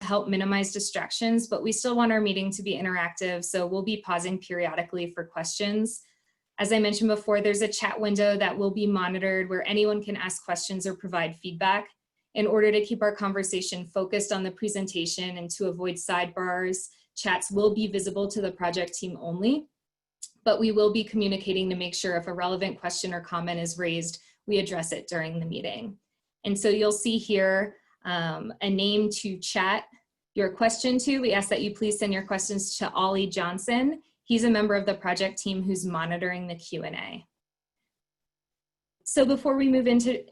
help minimize distractions, but we still want our meeting to be interactive, so we'll be pausing periodically for questions. As I mentioned before, there's a chat window that will be monitored where anyone can ask questions or provide feedback. In order to keep our conversation focused on the presentation and to avoid sidebars, chats will be visible to the project team only, but we will be communicating to make sure if a relevant question or comment is raised, we address it during the meeting. And so you'll see here a name to chat your question to. We ask that you please send your questions to Ollie Johnson. He's a member of the project team who's monitoring the Q&A. So before we move into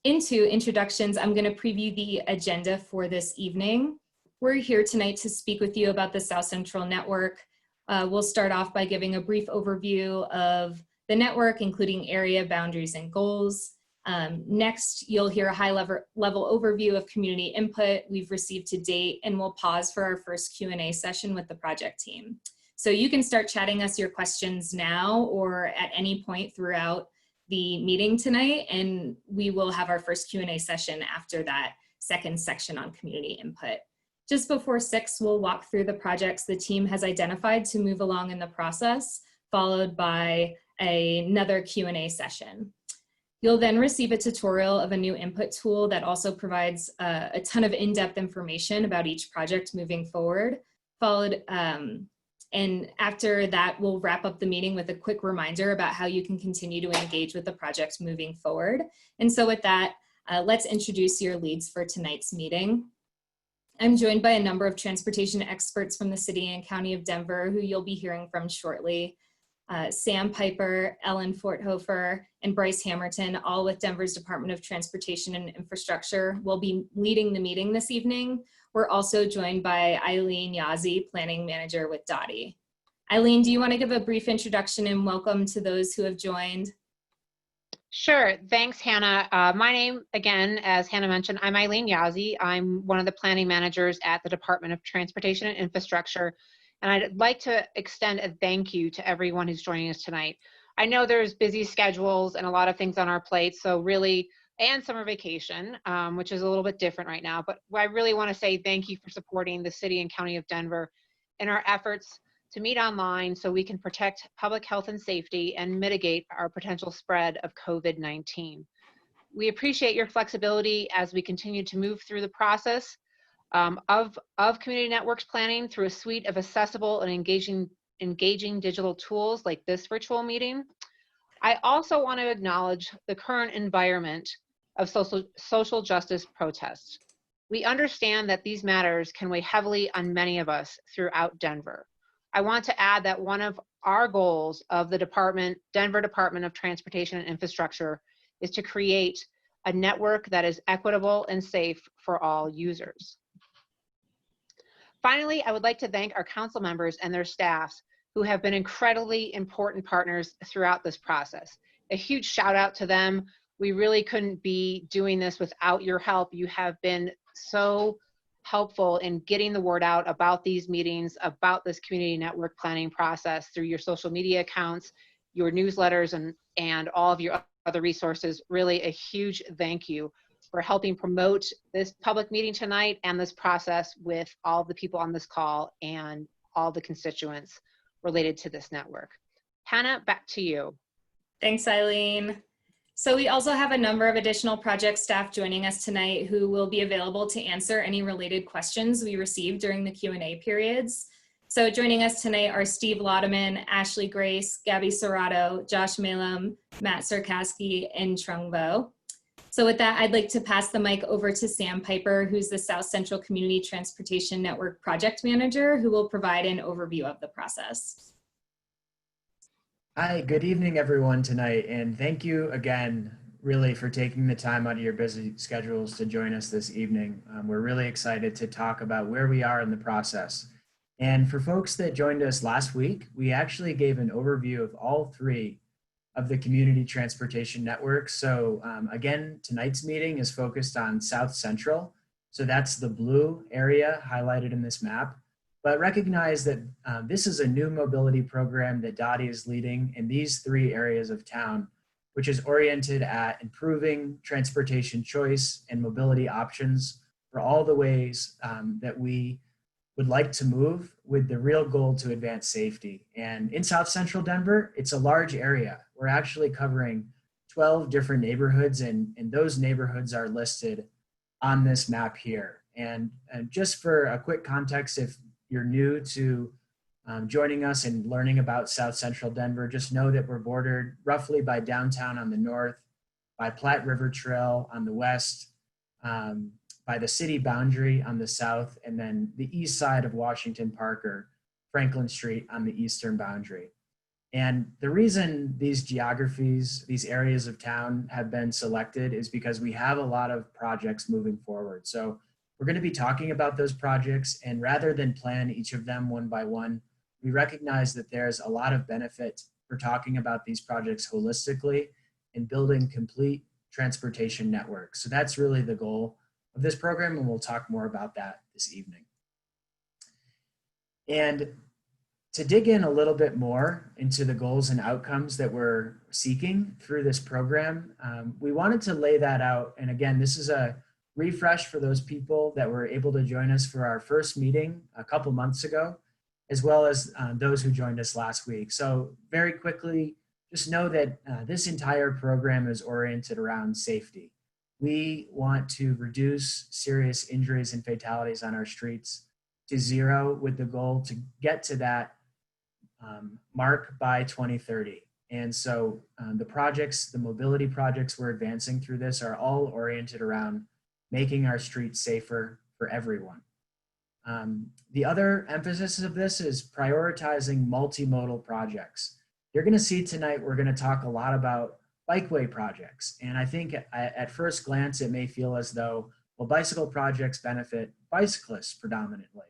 introductions, I'm going to preview the agenda for this evening. We're here tonight to speak with you about the South Central Network. We'll start off by giving a brief overview of the network, including area, boundaries, and goals. Next, you'll hear a high-level overview of community input we've received to date, and we'll pause for our first Q&A session with the project team. So you can start chatting us your questions now or at any point throughout the meeting tonight, and we will have our first Q&A session after that second section on community input. Just before 6, we'll walk through the projects the team has identified to move along in the process, followed by another Q&A session. You'll then receive a tutorial of a new input tool that also provides a ton of in-depth information about each project moving forward, and after that, we'll wrap up the meeting with a quick reminder about how you can continue to engage with the project moving forward. And so with that, let's introduce your leads for tonight's meeting. I'm joined by a number of transportation experts from the City and County of Denver who you'll be hearing from shortly. Sam Piper, Ellen Forthofer, and Bryce Hammerton, all with Denver's Department of Transportation and Infrastructure, will be leading the meeting this evening. We're also joined by Eileen Yazzie, Planning Manager with Dottie. Eileen, do you want to give a brief introduction and welcome to those who have joined? Sure, thanks Hannah. My name, again, as Hannah mentioned, I'm Eileen Yazzie. I'm one of the planning managers at the Department of Transportation and Infrastructure. And I'd like to extend a thank you to everyone who's joining us tonight. I know there's busy schedules and a lot of things on our plate, so really, and summer vacation, which is a little bit different right now, but I really want to say thank you for supporting the City and County of Denver in our efforts to meet online so we can protect public health and safety and mitigate our potential spread of COVID-19. We appreciate your flexibility as we continue to move through the process of community networks planning through a suite of accessible and engaging digital tools like this virtual meeting. I also want to acknowledge the current environment of social justice protests. We understand that these matters can weigh heavily on many of us throughout Denver. I want to add that one of our goals of the Denver Department of Transportation and Infrastructure is to create a network that is equitable and safe for all users. Finally, I would like to thank our council members and their staffs who have been incredibly important partners throughout this process. A huge shout out to them. We really couldn't be doing this without your help. You have been so helpful in getting the word out about these meetings, about this community network planning process through your social media accounts, your newsletters, and all of your other resources. Really a huge thank you for helping promote this public meeting tonight and this process with all the people on this call and all the constituents related to this network. Hannah, back to you. Thanks, Eileen. So we also have a number of additional project staff joining us tonight who will be available to answer any related questions we receive during the Q&A periods. So joining us tonight are Steve Laudeman, Ashley Grace, Gabby Serrato, Josh Malum, Matt Sarkaski, and Trung Vo. So with that, I'd like to pass the mic over to Sam Piper, who's the South Central Community Transportation Network Project Manager, who will provide an overview of the process. Hi, good evening everyone tonight, and thank you again really for taking the time out of your busy schedules to join us this evening. We're really excited to talk about where we are in the process. And for folks that joined us last week, we actually gave an overview of all 3 of the community transportation networks. So again, tonight's meeting is focused on South Central. So that's the blue area highlighted in this map. But recognize that this is a new mobility program that Dottie is leading in these 3 areas of town, which is oriented at improving transportation choice and mobility options for all the ways that we would like to move with the real goal to advance safety. And in South Central Denver, it's a large area. We're actually covering 12 different neighborhoods, and those neighborhoods are listed on this map here. And just for a quick context, if you're new to joining us and learning about South Central Denver, just know that we're bordered roughly by downtown on the north, by Platte River Trail on the west, by the city boundary on the south, and then the east side of Washington Park or Franklin Street on the eastern boundary. And the reason these geographies, these areas of town have been selected is because we have a lot of projects moving forward. So we're going to be talking about those projects, and rather than plan each of them one by one, we recognize that there's a lot of benefit for talking about these projects holistically and building complete transportation networks. So that's really the goal of this program, and we'll talk more about that this evening. And to dig in a little bit more into the goals and outcomes that we're seeking through this program, we wanted to lay that out. And again, this is a refresh for those people that were able to join us for our first meeting a couple months ago, as well as those who joined us last week. So very quickly, just know that this entire program is oriented around safety. We want to reduce serious injuries and fatalities on our streets to zero, with the goal to get to that mark by 2030. And so the projects, the mobility projects we're advancing through this are all oriented around making our streets safer for everyone. The other emphasis of this is prioritizing multimodal projects. You're going to see tonight, we're going to talk a lot about bikeway projects. And I think at first glance, it may feel as though, well, bicycle projects benefit bicyclists predominantly.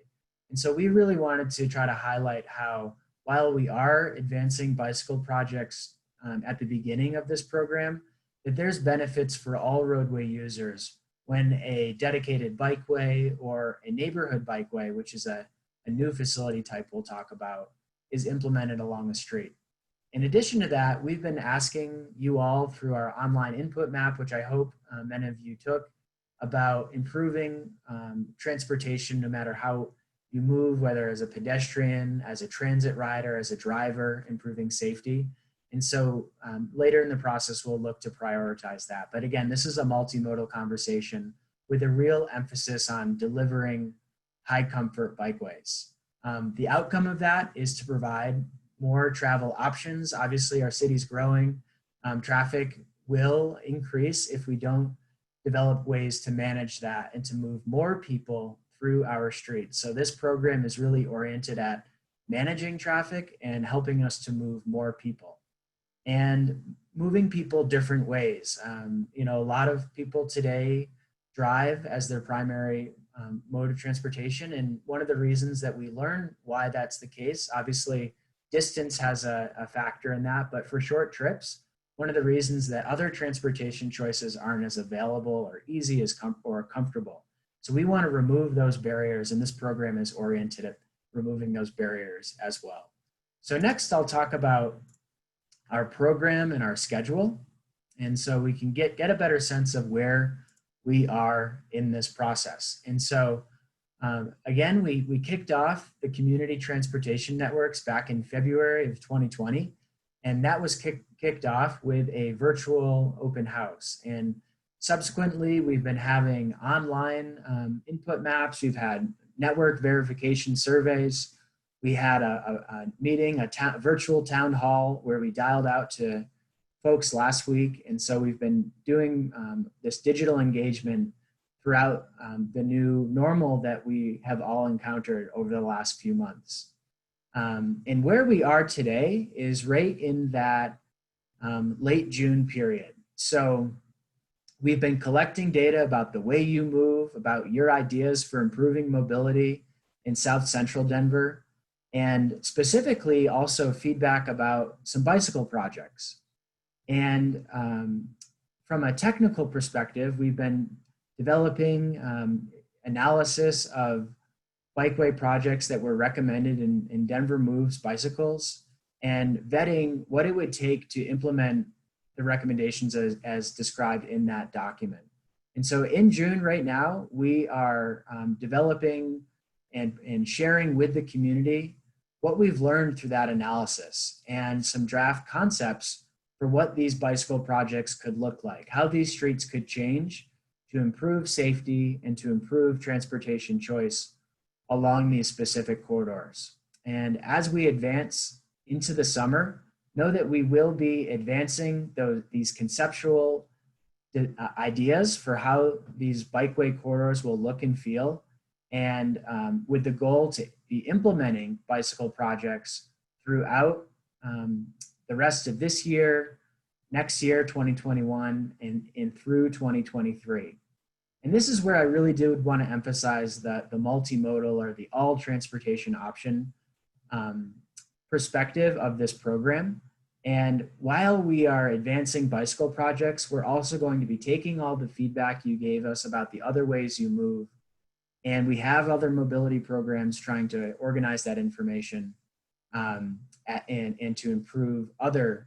And so we really wanted to try to highlight how, while we are advancing bicycle projects at the beginning of this program, that there's benefits for all roadway users when a dedicated bikeway or a neighborhood bikeway, which is a new facility type we'll talk about, is implemented along the street. In addition to that, we've been asking you all through our online input map, which I hope many of you took, about improving transportation no matter how you move, whether as a pedestrian, as a transit rider, as a driver, improving safety. And so later in the process, we'll look to prioritize that. But again, this is a multimodal conversation with a real emphasis on delivering high comfort bikeways. The outcome of that is to provide more travel options. Obviously, our city's growing. Traffic will increase if we don't develop ways to manage that and to move more people through our streets. So this program is really oriented at managing traffic and helping us to move more people and moving people different ways. You know, a lot of people today drive as their primary mode of transportation. And one of the reasons that we learn why that's the case, obviously distance has a factor in that, but for short trips, one of the reasons that other transportation choices aren't as available or easy as or comfortable. So we want to remove those barriers, and this program is oriented at removing those barriers as well. So next I'll talk about our program and our schedule. And so we can get a better sense of where we are in this process. And so again, we kicked off the community transportation networks back in February of 2020. And that was kicked off with a virtual open house. And subsequently, we've been having online input maps. We've had network verification surveys. We had a meeting, a virtual town hall where we dialed out to folks last week. And so we've been doing this digital engagement throughout the new normal that we have all encountered over the last few months. And where we are today is right in that late June period. So we've been collecting data about the way you move, about your ideas for improving mobility in South Central Denver, and specifically also feedback about some bicycle projects. And from a technical perspective, we've been developing analysis of bikeway projects that were recommended in Denver Moves bicycles and vetting what it would take to implement the recommendations as described in that document. And so in June right now, we are developing and sharing with the community what we've learned through that analysis and some draft concepts for what these bicycle projects could look like, how these streets could change to improve safety and to improve transportation choice along these specific corridors. And as we advance into the summer, know that we will be advancing these conceptual ideas for how these bikeway corridors will look and feel, and with the goal to be implementing bicycle projects throughout the rest of this year, next year, 2021, and through 2023. And this is where I really did want to emphasize the multimodal or the all transportation option perspective of this program. And while we are advancing bicycle projects, we're also going to be taking all the feedback you gave us about the other ways you move. And we have other mobility programs trying to organize that information and to improve other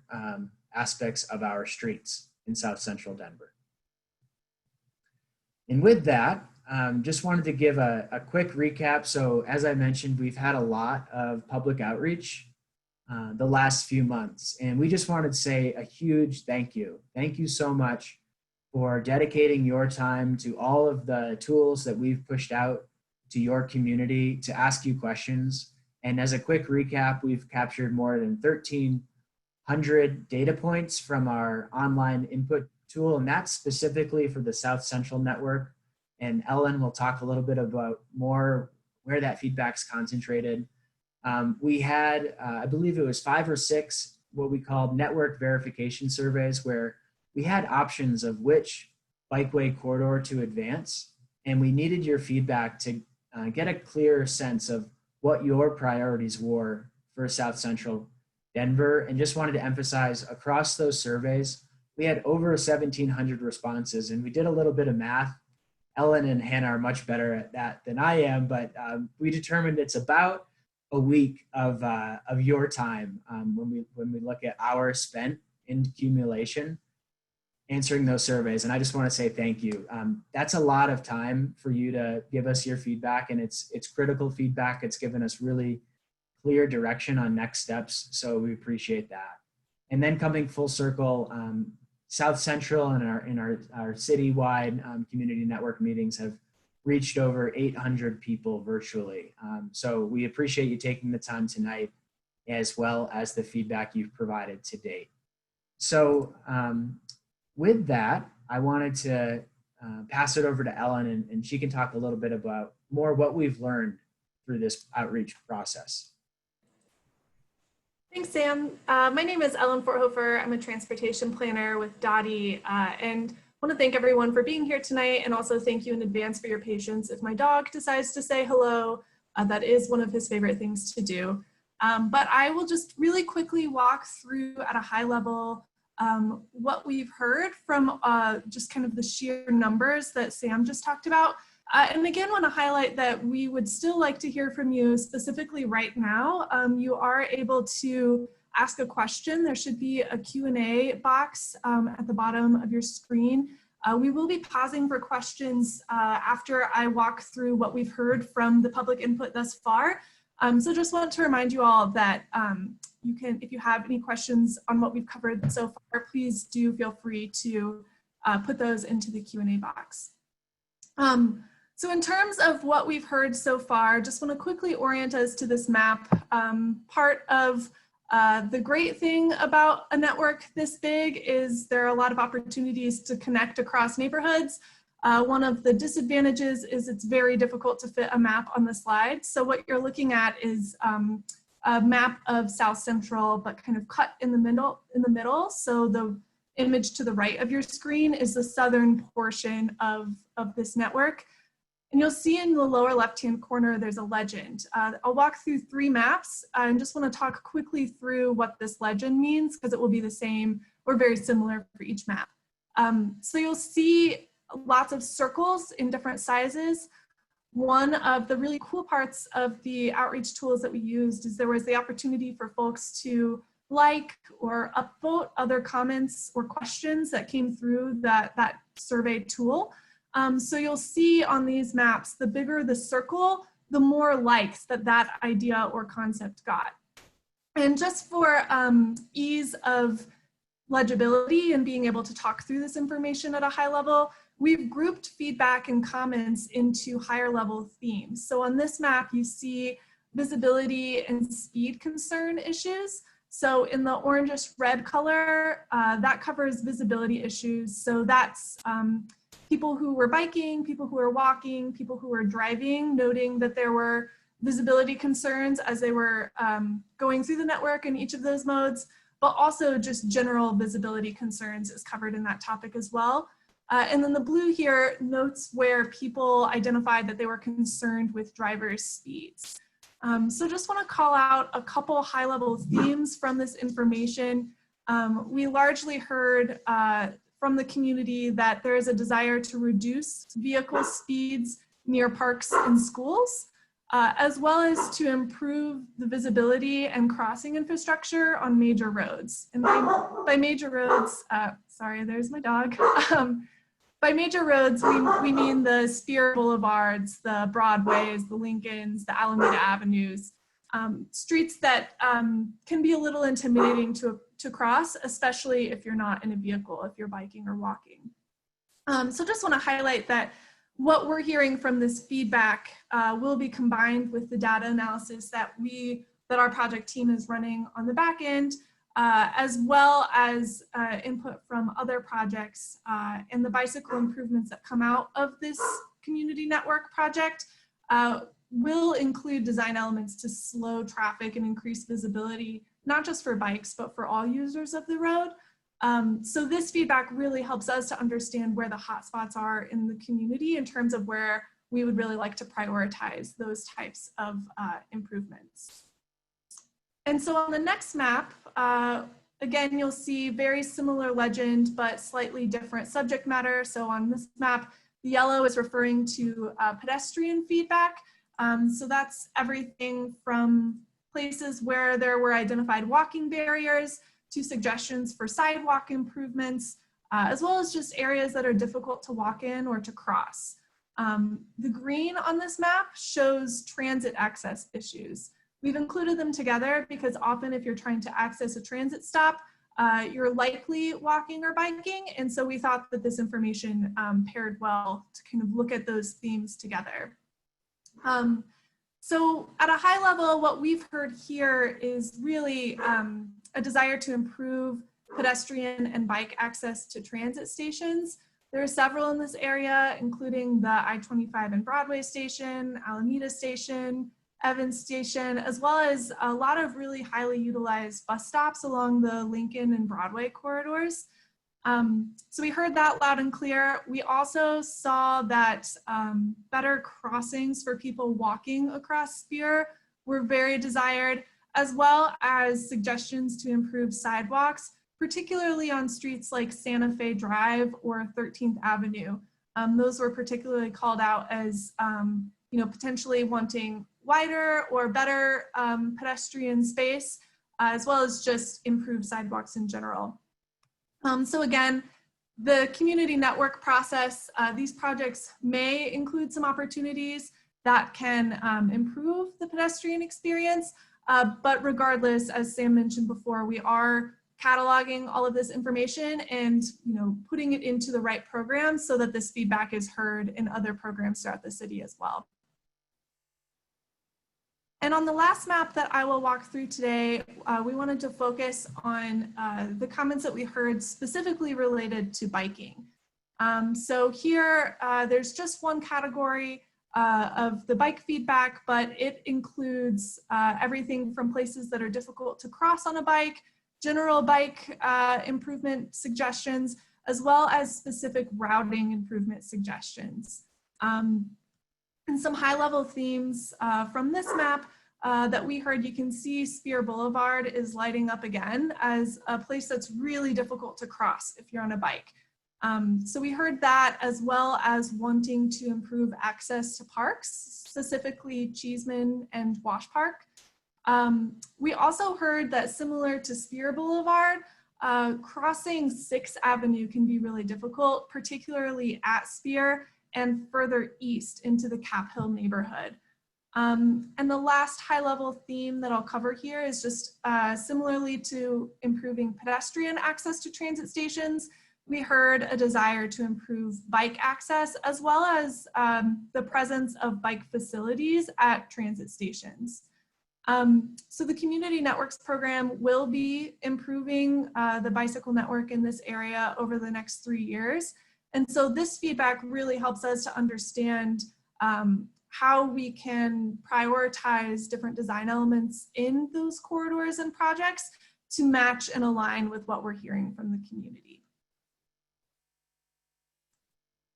aspects of our streets in South Central Denver. And with that, just wanted to give a quick recap. So as I mentioned, we've had a lot of public outreach the last few months. And we just wanted to say a huge thank you. Thank you so much for dedicating your time to all of the tools that we've pushed out to your community to ask you questions. And as a quick recap, we've captured more than 1,300 data points from our online input tool, and that's specifically for the South Central Network. And Ellen will talk a little bit about more where that feedback's concentrated. We had, I believe it was 5 or 6, what we called network verification surveys, where we had options of which bikeway corridor to advance. And we needed your feedback to get a clear sense of what your priorities were for South Central Denver. And just wanted to emphasize across those surveys, we had over 1,700 responses, and we did a little bit of math. Ellen and Hannah are much better at that than I am, but we determined it's about a week of your time when we look at hours spent in accumulation answering those surveys. And I just want to say thank you. That's a lot of time for you to give us your feedback, and it's critical feedback. It's given us really clear direction on next steps, so we appreciate that. And then coming full circle, South Central and our citywide community network meetings have reached over 800 people virtually. So we appreciate you taking the time tonight, as well as the feedback you've provided to date. So with that, I wanted to pass it over to Ellen, and she can talk a little bit about more what we've learned through this outreach process. Thanks, Sam. My name is Ellen Forthofer. I'm a transportation planner with Dottie, and I want to thank everyone for being here tonight, and also thank you in advance for your patience. If my dog decides to say hello, that is one of his favorite things to do. But I will just really quickly walk through at a high level what we've heard from just kind of the sheer numbers that Sam just talked about. And again, want to highlight that we would still like to hear from you specifically right now. You are able to ask a question. There should be a Q&A box at the bottom of your screen. We will be pausing for questions after I walk through what we've heard from the public input thus far. So just want to remind you all that you can, if you have any questions on what we've covered so far, please do feel free to put those into the Q&A box. So in terms of what we've heard so far, just want to quickly orient us to this map. Part of the great thing about a network this big is there are a lot of opportunities to connect across neighborhoods. One of the disadvantages is it's very difficult to fit a map on the slide. So what you're looking at is a map of South Central, but kind of cut in the middle. So the image to the right of your screen is the southern portion of this network. And you'll see in the lower left-hand corner, there's a legend. I'll walk through 3 maps and just want to talk quickly through what this legend means, because it will be the same or very similar for each map. So you'll see lots of circles in different sizes. One of the really cool parts of the outreach tools that we used is there was the opportunity for folks to like or upvote other comments or questions that came through that survey tool. So you'll see on these maps, the bigger the circle, the more likes that idea or concept got. And just for ease of legibility and being able to talk through this information at a high level, we've grouped feedback and comments into higher level themes. So on this map, you see visibility and speed concern issues. So in the orangish red color, that covers visibility issues. So that's people who were biking, people who were walking, people who were driving, noting that there were visibility concerns as they were going through the network in each of those modes, but also just general visibility concerns is covered in that topic as well. And then the blue here notes where people identified that they were concerned with drivers' speeds. So just want to call out a couple high-level themes from this information. We largely heard from the community that there is a desire to reduce vehicle speeds near parks and schools, as well as to improve the visibility and crossing infrastructure on major roads. And by major roads, sorry, there's my dog. By major roads, we mean the Spear Boulevards, the Broadways, the Lincolns, the Alameda Avenues, streets that can be a little intimidating to cross, especially if you're not in a vehicle, if you're biking or walking. So just want to highlight that what we're hearing from this feedback will be combined with the data analysis that our project team is running on the back end, as well as input from other projects and the bicycle improvements that come out of this community network project will include design elements to slow traffic and increase visibility, not just for bikes, but for all users of the road. So this feedback really helps us to understand where the hotspots are in the community in terms of where we would really like to prioritize those types of improvements. And so on the next map, again, you'll see very similar legend, but slightly different subject matter. So on this map, the yellow is referring to pedestrian feedback. So that's everything from places where there were identified walking barriers to suggestions for sidewalk improvements, as well as just areas that are difficult to walk in or to cross. The green on this map shows transit access issues. We've included them together because often if you're trying to access a transit stop, you're likely walking or biking. And so we thought that this information paired well to kind of look at those themes together. So at a high level, what we've heard here is really a desire to improve pedestrian and bike access to transit stations. There are several in this area, including the I-25 and Broadway station, Alameda station, Evans station, as well as a lot of really highly utilized bus stops along the Lincoln and Broadway corridors. So we heard that loud and clear. We also saw that better crossings for people walking across Spear were very desired, as well as suggestions to improve sidewalks, particularly on streets like Santa Fe Drive or 13th Avenue. Those were particularly called out as potentially wanting wider or better pedestrian space, as well as just improved sidewalks in general. So again, the community network process, these projects may include some opportunities that can improve the pedestrian experience, but regardless, as Sam mentioned before, we are cataloging all of this information and putting it into the right programs so that this feedback is heard in other programs throughout the city as well. And on the last map that I will walk through today, we wanted to focus on the comments that we heard specifically related to biking. So here, there's just one category of the bike feedback, but it includes everything from places that are difficult to cross on a bike, general bike improvement suggestions, as well as specific routing improvement suggestions. And some high-level themes from this map that we heard, you can see Spear Boulevard is lighting up again as a place that's really difficult to cross if you're on a bike. So we heard that, as well as wanting to improve access to parks, specifically Cheeseman and Wash Park. We also heard that, similar to Spear Boulevard, crossing 6th Avenue can be really difficult, particularly at Spear, and further east into the Cap Hill neighborhood. And the last high-level theme that I'll cover here is just similarly to improving pedestrian access to transit stations, we heard a desire to improve bike access as well as the presence of bike facilities at transit stations. So the Community Networks program will be improving the bicycle network in this area over the next 3 years. And so this feedback really helps us to understand how we can prioritize different design elements in those corridors and projects to match and align with what we're hearing from the community.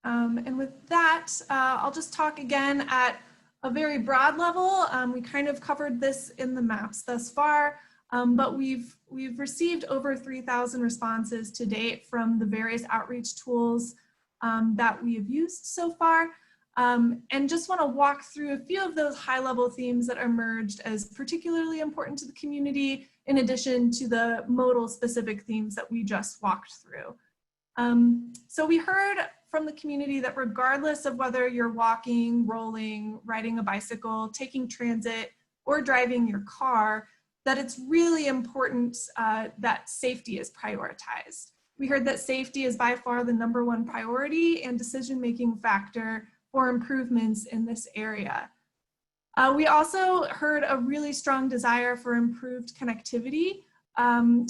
And with that, I'll just talk again at a very broad level. We kind of covered this in the maps thus far, but we've received over 3,000 responses to date from the various outreach tools that we have used so far. And just want to walk through a few of those high-level themes that emerged as particularly important to the community, in addition to the modal-specific themes that we just walked through. So we heard from the community that regardless of whether you're walking, rolling, riding a bicycle, taking transit, or driving your car, that it's really important that safety is prioritized. We heard that safety is by far the #1 priority and decision-making factor for improvements in this area. We also heard a really strong desire for improved connectivity.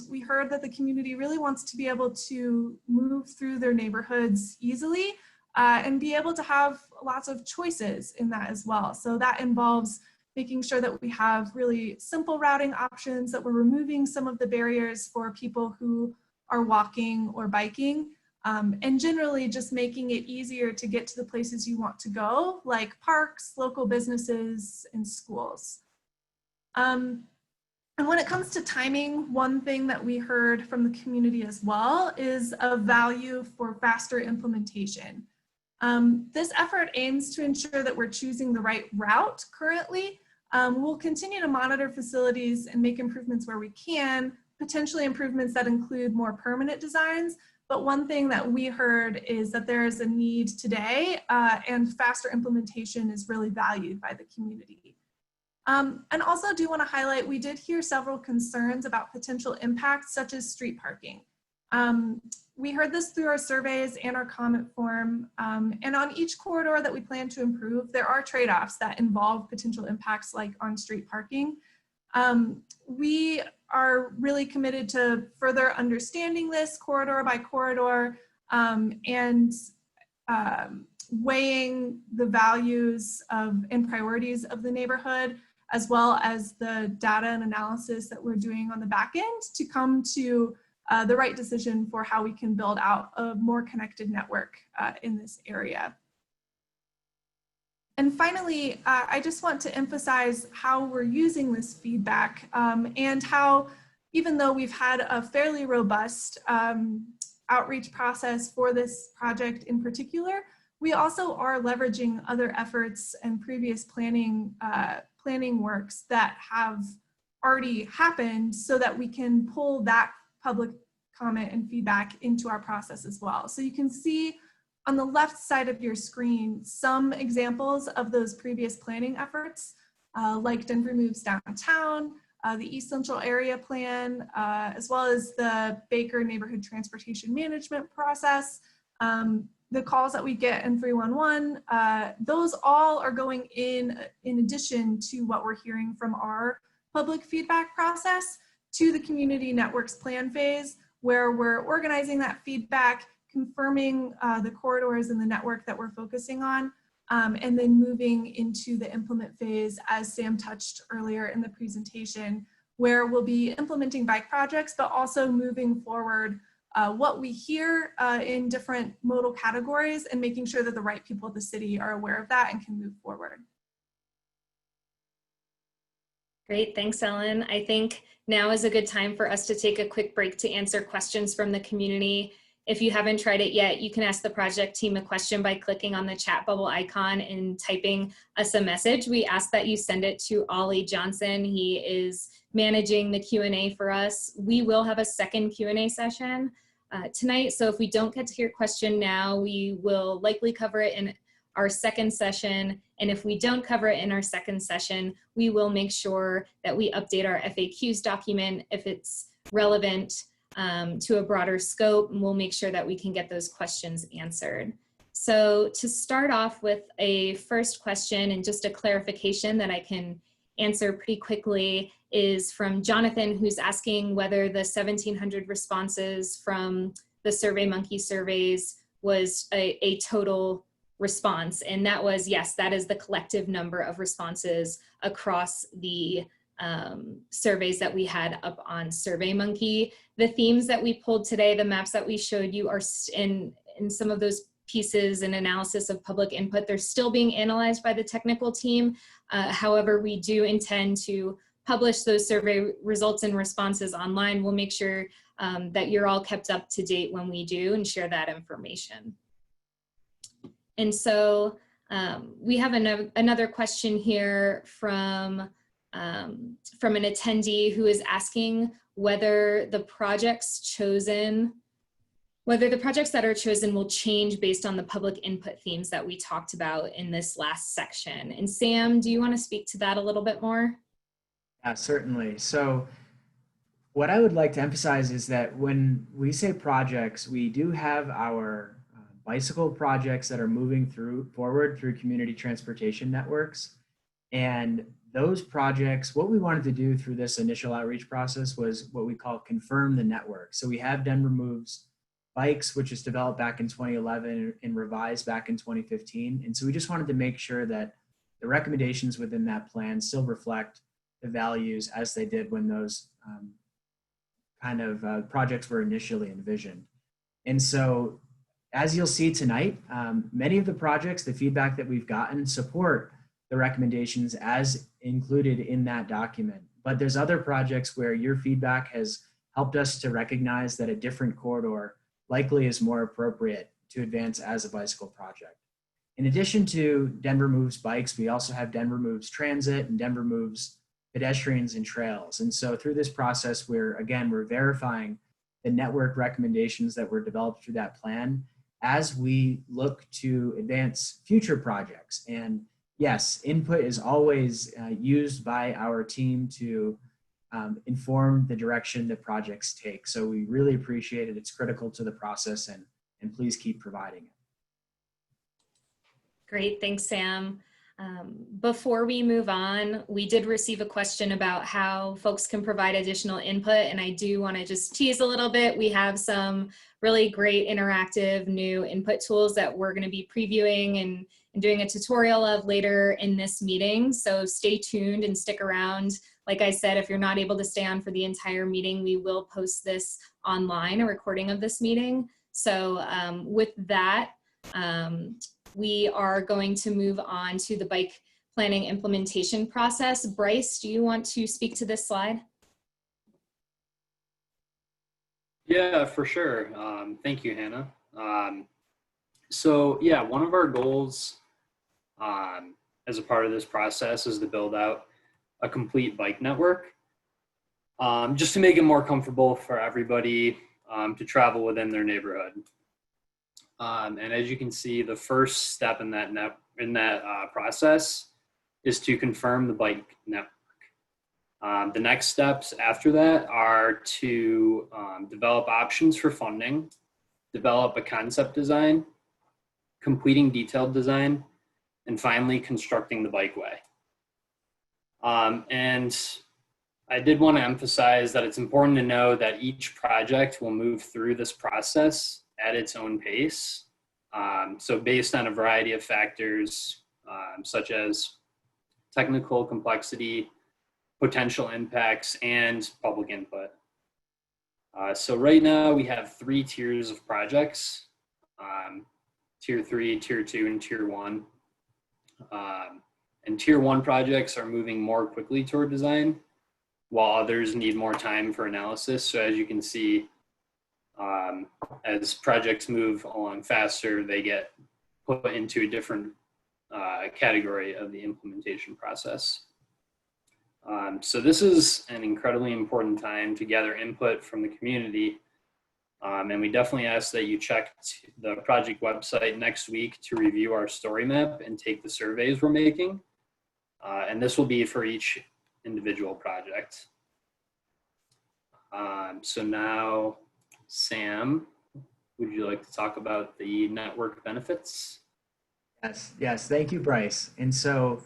We heard that the community really wants to be able to move through their neighborhoods easily and be able to have lots of choices in that as well. So that involves making sure that we have really simple routing options, that we're removing some of the barriers for people who are walking or biking, and generally just making it easier to get to the places you want to go, like parks, local businesses, and schools. And when it comes to timing, one thing that we heard from the community as well is a value for faster implementation. This effort aims to ensure that we're choosing the right route currently. We'll continue to monitor facilities and make improvements where we can, potentially improvements that include more permanent designs. But one thing that we heard is that there is a need today and faster implementation is really valued by the community. And also do want to highlight, we did hear several concerns about potential impacts such as street parking. We heard this through our surveys and our comment form. And on each corridor that we plan to improve, there are trade-offs that involve potential impacts like on-street parking. We are really committed to further understanding this corridor by corridor and weighing the values and priorities of the neighborhood, as well as the data and analysis that we're doing on the back end to come to the right decision for how we can build out a more connected network in this area. And finally, I just want to emphasize how we're using this feedback and how, even though we've had a fairly robust outreach process for this project in particular, we also are leveraging other efforts and previous planning works that have already happened so that we can pull that public comment and feedback into our process as well. So you can see on the left side of your screen some examples of those previous planning efforts, like Denver Moves Downtown, the East Central Area Plan, as well as the Baker Neighborhood Transportation Management process, the calls that we get in 311, those all are going in addition to what we're hearing from our public feedback process to the Community Networks plan phase, where we're organizing that feedback, confirming the corridors in the network that we're focusing on, and then moving into the implement phase, as Sam touched earlier in the presentation, where we'll be implementing bike projects, but also moving forward what we hear in different modal categories and making sure that the right people at the city are aware of that and can move forward. Great, thanks, Ellen. I think now is a good time for us to take a quick break to answer questions from the community. If you haven't tried it yet, you can ask the project team a question by clicking on the chat bubble icon and typing us a message. We ask that you send it to Ollie Johnson. He is managing the Q&A for us. We will have a second Q&A session tonight, so if we don't get to your question now, we will likely cover it in our second session. And if we don't cover it in our second session, we will make sure that we update our FAQs document if it's relevant to a broader scope, and we'll make sure that we can get those questions answered. So to start off with a first question and just a clarification that I can answer pretty quickly is from Jonathan, who's asking whether the 1,700 responses from the SurveyMonkey surveys was a total response. And that was, yes, that is the collective number of responses across the surveys that we had up on SurveyMonkey. The themes that we pulled today, the maps that we showed you are in some of those pieces and analysis of public input, they're still being analyzed by the technical team. However, we do intend to publish those survey results and responses online. We'll make sure that you're all kept up to date when we do and share that information. And so we have another question here from an attendee who is asking whether the projects that are chosen will change based on the public input themes that we talked about in this last section. And Sam, do you want to speak to that a little bit more? Yeah, certainly. So what I would like to emphasize is that when we say projects, we do have our bicycle projects that are moving forward through community transportation networks. And those projects, what we wanted to do through this initial outreach process was what we call confirm the network. So we have Denver Moves Bikes, which was developed back in 2011 and revised back in 2015. And so we just wanted to make sure that the recommendations within that plan still reflect the values as they did when those projects were initially envisioned. And so as you'll see tonight, many of the projects, the feedback that we've gotten support the recommendations as included in that document. But there's other projects where your feedback has helped us to recognize that a different corridor likely is more appropriate to advance as a bicycle project. In addition to Denver Moves Bikes, we also have Denver Moves Transit and Denver Moves Pedestrians and Trails. And so through this process, we're verifying the network recommendations that were developed through that plan as we look to advance future projects. And yes, input is always used by our team to inform the direction that projects take. So we really appreciate it. It's critical to the process, and please keep providing it. Great, thanks, Sam. Before we move on, we did receive a question about how folks can provide additional input, and I do want to just tease a little bit. We have some really great interactive new input tools that we're going to be previewing and doing a tutorial of later in this meeting. So stay tuned and stick around. Like I said, if you're not able to stay on for the entire meeting, we will post this online, a recording of this meeting. So with that, we are going to move on to the bike planning implementation process. Bryce, do you want to speak to this slide? Yeah, for sure. Thank you, Hannah. So yeah, one of our goals as a part of this process is to build out a complete bike network, just to make it more comfortable for everybody to travel within their neighborhood. And as you can see, the first step in that process is to confirm the bike network. The next steps after that are to develop options for funding, develop a concept design, completing detailed design, and finally constructing the bikeway. And I did want to emphasize that it's important to know that each project will move through this process at its own pace. So based on a variety of factors, such as technical complexity, potential impacts, and public input. So right now we have 3 tiers of projects, Tier 3, Tier 2, and Tier 1. And Tier 1 projects are moving more quickly toward design, while others need more time for analysis. So as you can see, as projects move along faster, they get put into a different category of the implementation process. So this is an incredibly important time to gather input from the community And we definitely ask that you check the project website next week to review our story map and take the surveys we're making. And this will be for each individual project. So now, Sam, would you like to talk about the network benefits? Yes, thank you, Bryce. And so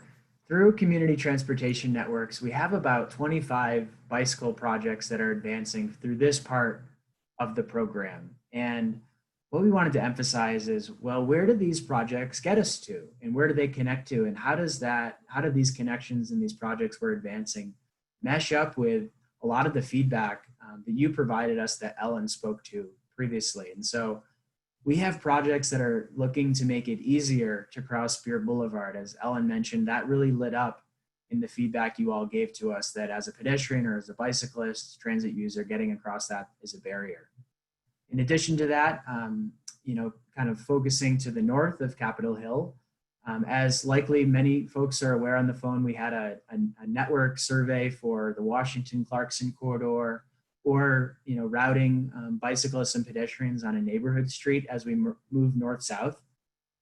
through community transportation networks, we have about 25 bicycle projects that are advancing through this part of the program. And what we wanted to emphasize is, well, where do these projects get us to? And where do they connect to? And how do these connections and these projects we're advancing mesh up with a lot of the feedback that you provided us that Ellen spoke to previously? And so we have projects that are looking to make it easier to cross Spear Boulevard. As Ellen mentioned, that really lit up in the feedback you all gave to us, that as a pedestrian or as a bicyclist, transit user, getting across that is a barrier. In addition to that, kind of focusing to the north of Capitol Hill, as likely many folks are aware on the phone, we had a network survey for the Washington-Clarkson corridor, or routing bicyclists and pedestrians on a neighborhood street as we move north-south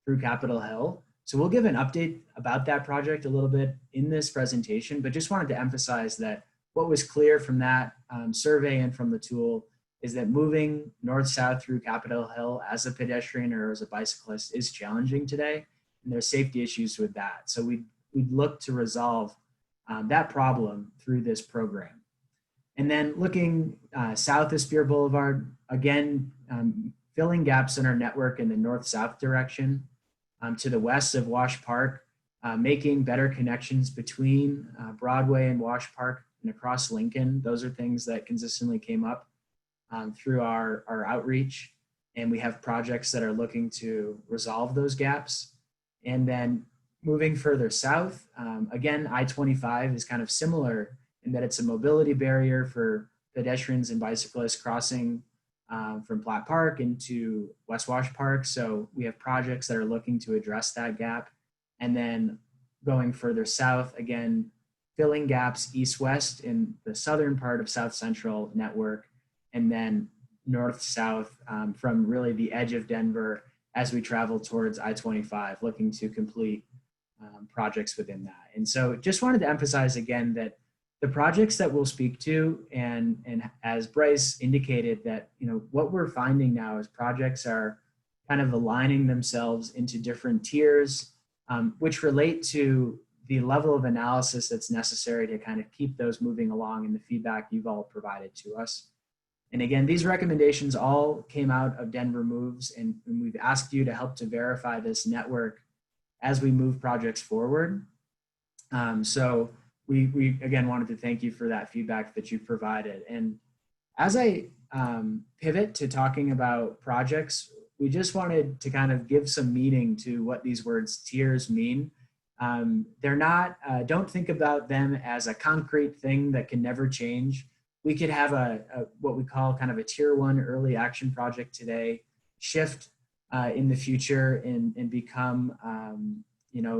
through Capitol Hill. So we'll give an update about that project a little bit in this presentation, but just wanted to emphasize that what was clear from that survey and from the tool is that moving north-south through Capitol Hill as a pedestrian or as a bicyclist is challenging today, and there's safety issues with that. So we'd look to resolve that problem through this program. And then looking south of Spear Boulevard, again, filling gaps in our network in the north-south direction, to the west of Wash Park, making better connections between Broadway and Wash Park and across Lincoln. Those are things that consistently came up through our outreach. And we have projects that are looking to resolve those gaps. And then moving further south, again, I-25 is kind of similar in that it's a mobility barrier for pedestrians and bicyclists crossing from Platt Park into West Wash Park. So we have projects that are looking to address that gap. And then going further south, again, filling gaps east-west in the southern part of South Central network, and then north-south from really the edge of Denver as we travel towards I-25, looking to complete projects within that. And so just wanted to emphasize again that the projects that we'll speak to, and as Bryce indicated, that what we're finding now is projects are kind of aligning themselves into different tiers, which relate to the level of analysis that's necessary to kind of keep those moving along in the feedback you've all provided to us. And again, these recommendations all came out of Denver Moves, and we've asked you to help to verify this network as we move projects forward. So we again wanted to thank you for that feedback that you provided. And as I pivot to talking about projects, we just wanted to kind of give some meaning to what these words tiers mean. They're not, don't think about them as a concrete thing that can never change. We could have what we call kind of a tier 1 early action project today, shift in the future and become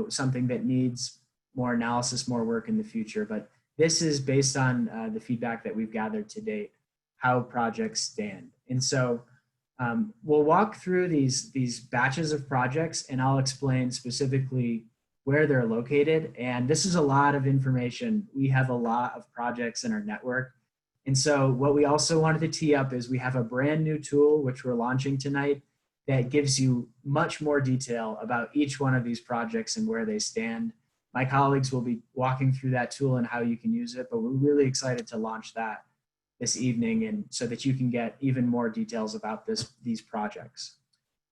something that needs more analysis, more work in the future. But this is based on the feedback that we've gathered to date, how projects stand. And so we'll walk through these batches of projects, and I'll explain specifically where they're located. And this is a lot of information. We have a lot of projects in our network. And so what we also wanted to tee up is we have a brand new tool, which we're launching tonight, that gives you much more detail about each one of these projects and where they stand. My colleagues will be walking through that tool and how you can use it, but we're really excited to launch that this evening, and so that you can get even more details about these projects.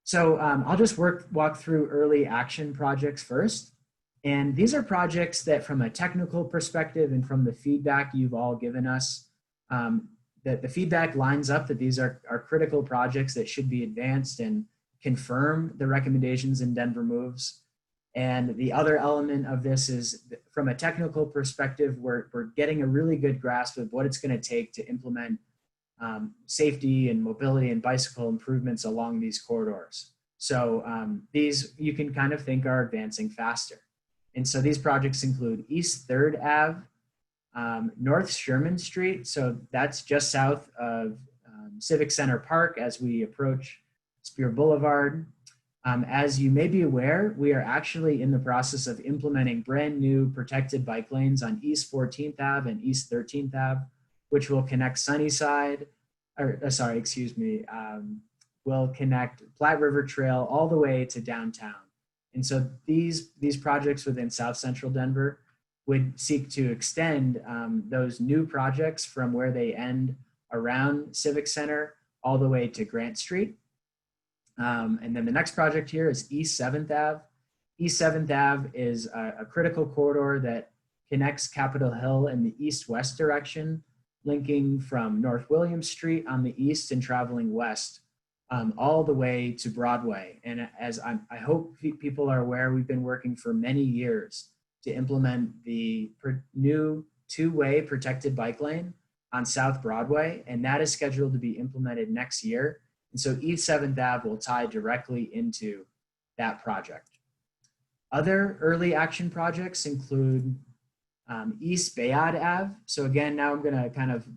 So I'll just walk through early action projects first. And these are projects that from a technical perspective and from the feedback you've all given us, that the feedback lines up that these are critical projects that should be advanced and confirm the recommendations in Denver Moves. And the other element of this is from a technical perspective, we're getting a really good grasp of what it's going to take to implement safety and mobility and bicycle improvements along these corridors. So these you can kind of think are advancing faster. And so these projects include East 3rd Ave, North Sherman Street. So that's just south of Civic Center Park as we approach Spear Boulevard. As you may be aware, we are actually in the process of implementing brand new protected bike lanes on East 14th Ave and East 13th Ave, which will connect Sunnyside, will connect Platte River Trail all the way to downtown. And so these projects within South Central Denver would seek to extend those new projects from where they end around Civic Center all the way to Grant Street. And then the next project here is East 7th Ave. East 7th Ave is a critical corridor that connects Capitol Hill in the east-west direction, linking from North William Street on the east and traveling west all the way to Broadway. And as I hope people are aware, we've been working for many years to implement the new two-way protected bike lane on South Broadway, and that is scheduled to be implemented next year. And so East 7th Ave will tie directly into that project. Other early action projects include East Bayard Ave. So again, now I'm gonna kind of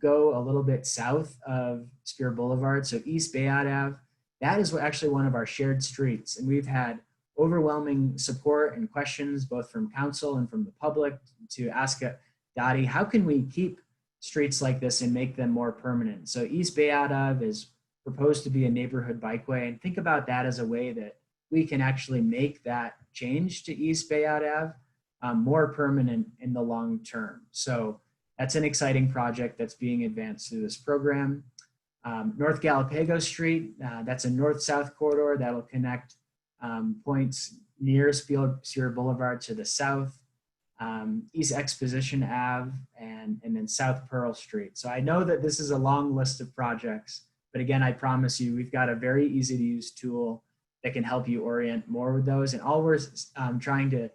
go a little bit south of Spear Boulevard. So East Bayard Ave, that is actually one of our shared streets. And we've had overwhelming support and questions, both from council and from the public, to ask Dottie, how can we keep streets like this and make them more permanent? So East Bayard Ave is proposed to be a neighborhood bikeway, and think about that as a way that we can actually make that change to East Bayard Ave more permanent in the long term. So that's an exciting project that's being advanced through this program. North Galapagos Street, that's a north-south corridor that'll connect points near Spear Boulevard to the south, East Exposition Ave, and then South Pearl Street. So I know that this is a long list of projects, but again, I promise you, we've got a very easy to use tool that can help you orient more with those. And all we're trying to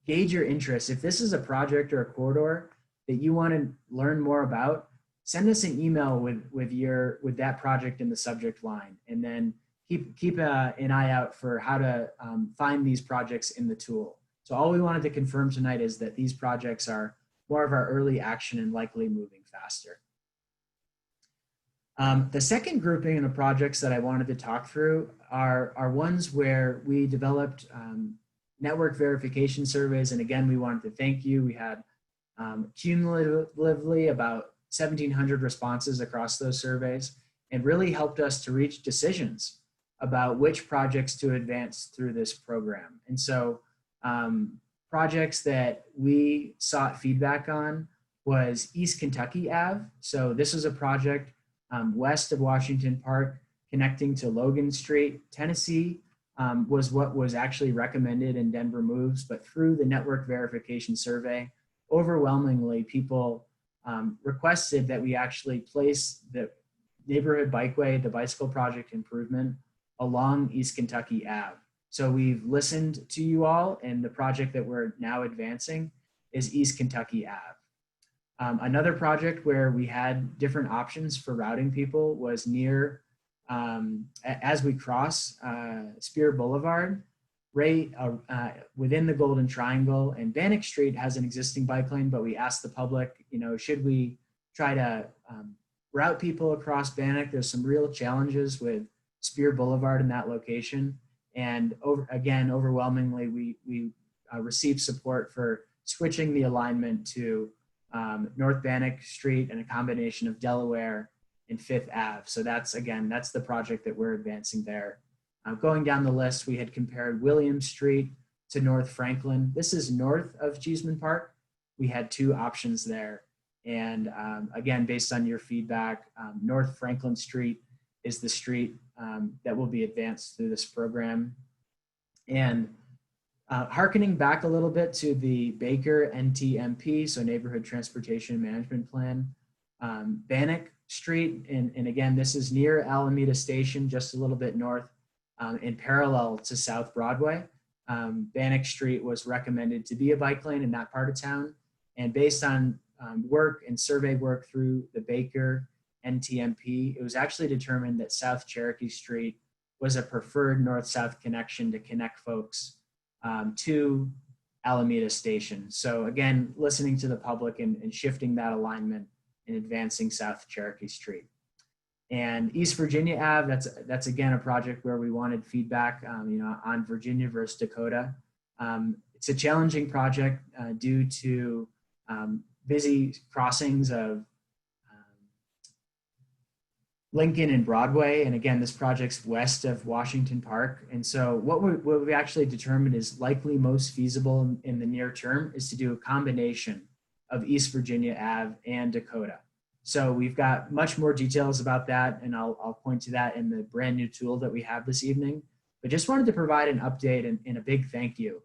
gauge your interest. If this is a project or a corridor that you want to learn more about, send us an email with that project in the subject line, and then keep an eye out for how to find these projects in the tool. So all we wanted to confirm tonight is that these projects are more of our early action and likely moving faster. The second grouping of projects that I wanted to talk through are ones where we developed network verification surveys. And again, we wanted to thank you. We had cumulatively about 1,700 responses across those surveys, and really helped us to reach decisions about which projects to advance through this program. And so projects that we sought feedback on was East Kentucky Ave. So this is a project west of Washington Park connecting to Logan Street. Tennessee was what was actually recommended in Denver Moves, but through the network verification survey, overwhelmingly people requested that we actually place the neighborhood bikeway, the bicycle project improvement, along East Kentucky Ave. So we've listened to you all, and the project that we're now advancing is East Kentucky Ave. Another project where we had different options for routing people was near, as we cross Spear Boulevard, right within the Golden Triangle, and Bannock Street has an existing bike lane, but we asked the public, should we try to route people across Bannock? There's some real challenges with Spear Boulevard in that location. And overwhelmingly, we received support for switching the alignment to North Bannock Street and a combination of Delaware and Fifth Ave. So that's the project that we're advancing there. Going down the list, we had compared William Street to North Franklin. This is north of Cheeseman Park. We had two options there. And again, based on your feedback, North Franklin Street is the street that will be advanced through this program. And hearkening back a little bit to the Baker NTMP, so Neighborhood Transportation Management Plan, Bannock Street, and again, this is near Alameda Station, just a little bit north, in parallel to South Broadway. Bannock Street was recommended to be a bike lane in that part of town. And based on work and survey work through the Baker NTMP, it was actually determined that South Cherokee Street was a preferred north-south connection to connect folks to Alameda Station. So again, listening to the public and shifting that alignment and advancing South Cherokee Street. And East Virginia Ave, that's again a project where we wanted feedback, on Virginia versus Dakota. It's a challenging project due to busy crossings of Lincoln and Broadway. And again, this project's west of Washington Park. And so what we actually determined is likely most feasible in the near term is to do a combination of East Virginia Ave and Dakota. So we've got much more details about that, and I'll point to that in the brand new tool that we have this evening. But just wanted to provide an update and a big thank you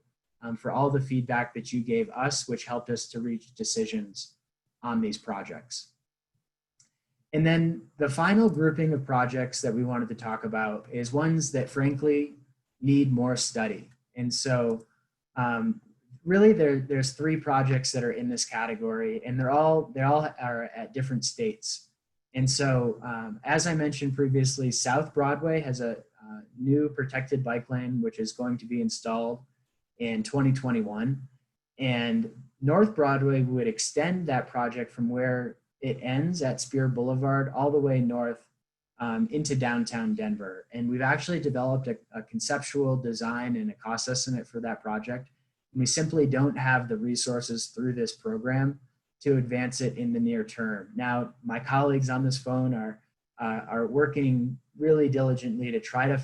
for all the feedback that you gave us, which helped us to reach decisions on these projects. And then the final grouping of projects that we wanted to talk about is ones that frankly need more study. And so really there's 3 projects that are in this category, and they all are at different states. And so as I mentioned previously, South Broadway has a new protected bike lane, which is going to be installed in 2021. And North Broadway would extend that project from where it ends at Spear Boulevard all the way north into downtown Denver. And we've actually developed a conceptual design and a cost estimate for that project. And we simply don't have the resources through this program to advance it in the near term. Now, my colleagues on this phone are working really diligently to try to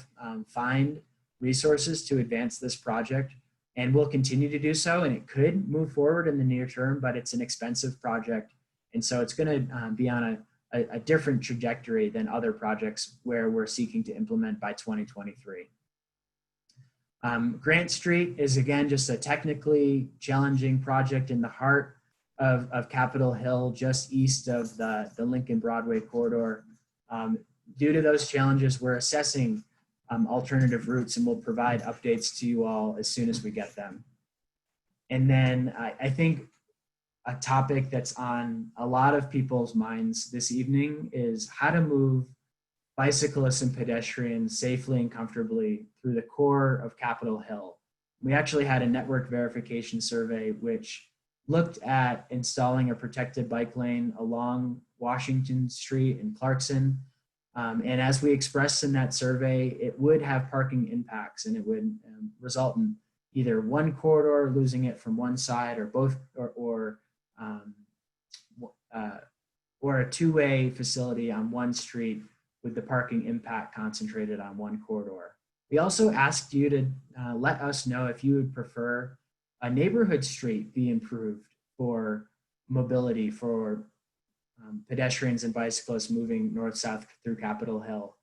find resources to advance this project. And we'll continue to do so. And it could move forward in the near term, but it's an expensive project. And so it's going to be on a different trajectory than other projects where we're seeking to implement by 2023. Grant Street is, again, just a technically challenging project in the heart of Capitol Hill, just east of the Lincoln Broadway corridor. Due to those challenges, we're assessing alternative routes, and we'll provide updates to you all as soon as we get them. And then I think a topic that's on a lot of people's minds this evening is how to move bicyclists and pedestrians safely and comfortably through the core of Capitol Hill. We actually had a network verification survey which looked at installing a protected bike lane along Washington Street in Clarkson. And as we expressed in that survey, it would have parking impacts, and it would result in either one corridor losing it from one side, or both, or a two-way facility on one street with the parking impact concentrated on one corridor. We also asked you to let us know if you would prefer a neighborhood street be improved for mobility for pedestrians and bicyclists moving north-south through Capitol Hill.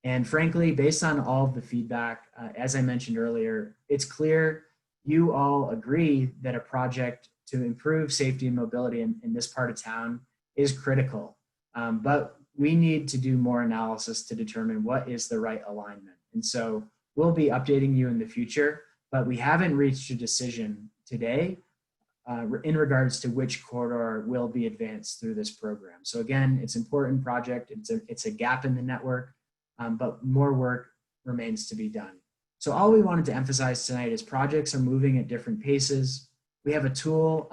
And frankly, based on all of the feedback, as I mentioned earlier, it's clear you all agree that a project to improve safety and mobility in this part of town is critical. But we need to do more analysis to determine what is the right alignment. And so we'll be updating you in the future, but we haven't reached a decision today in regards to which corridor will be advanced through this program. So again, it's an important project. It's a gap in the network, but more work remains to be done. So all we wanted to emphasize tonight is projects are moving at different paces. We have a tool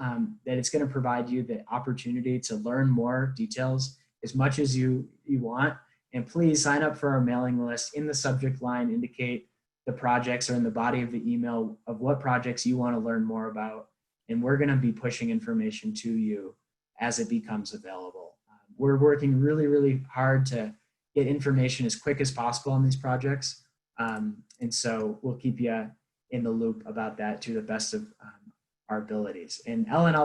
that it's going to provide you the opportunity to learn more details as much as you want. And please sign up for our mailing list. In the subject line, indicate the projects, or in the body of the email of what projects you want to learn more about. And we're going to be pushing information to you as it becomes available. We're working really, really hard to get information as quick as possible on these projects. And so we'll keep you in the loop about that to the best of our abilities. And Ellen,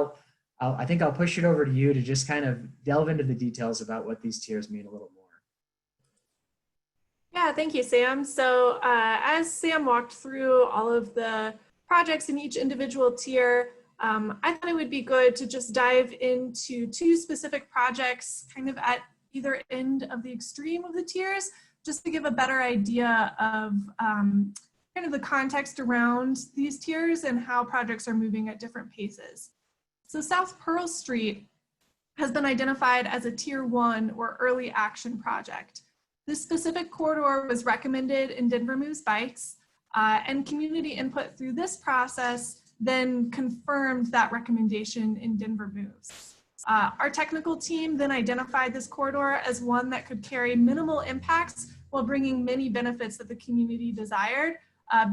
I think I'll push it over to you to just kind of delve into the details about what these tiers mean a little more. Yeah, thank you, Sam. So as Sam walked through all of the projects in each individual tier, I thought it would be good to just dive into 2 specific projects kind of at either end of the extreme of the tiers, just to give a better idea of kind of the context around these tiers and how projects are moving at different paces. So South Pearl Street has been identified as a Tier 1 or early action project. This specific corridor was recommended in Denver Moves Bikes, and community input through this process then confirmed that recommendation in Denver Moves. Our technical team then identified this corridor as one that could carry minimal impacts while bringing many benefits that the community desired,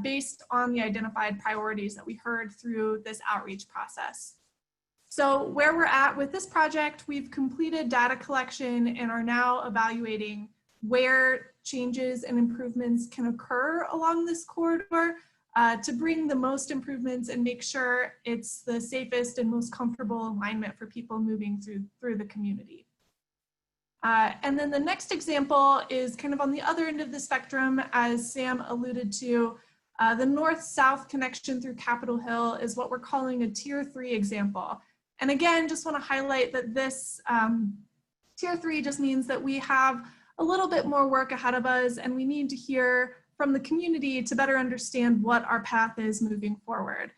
based on the identified priorities that we heard through this outreach process. So where we're at with this project, we've completed data collection and are now evaluating where changes and improvements can occur along this corridor to bring the most improvements and make sure it's the safest and most comfortable alignment for people moving through the community. And then the next example is kind of on the other end of the spectrum, as Sam alluded to. The north-south connection through Capitol Hill is what we're calling a Tier 3 example. And again, just want to highlight that this Tier 3 just means that we have a little bit more work ahead of us, and we need to hear from the community to better understand what our path is moving forward.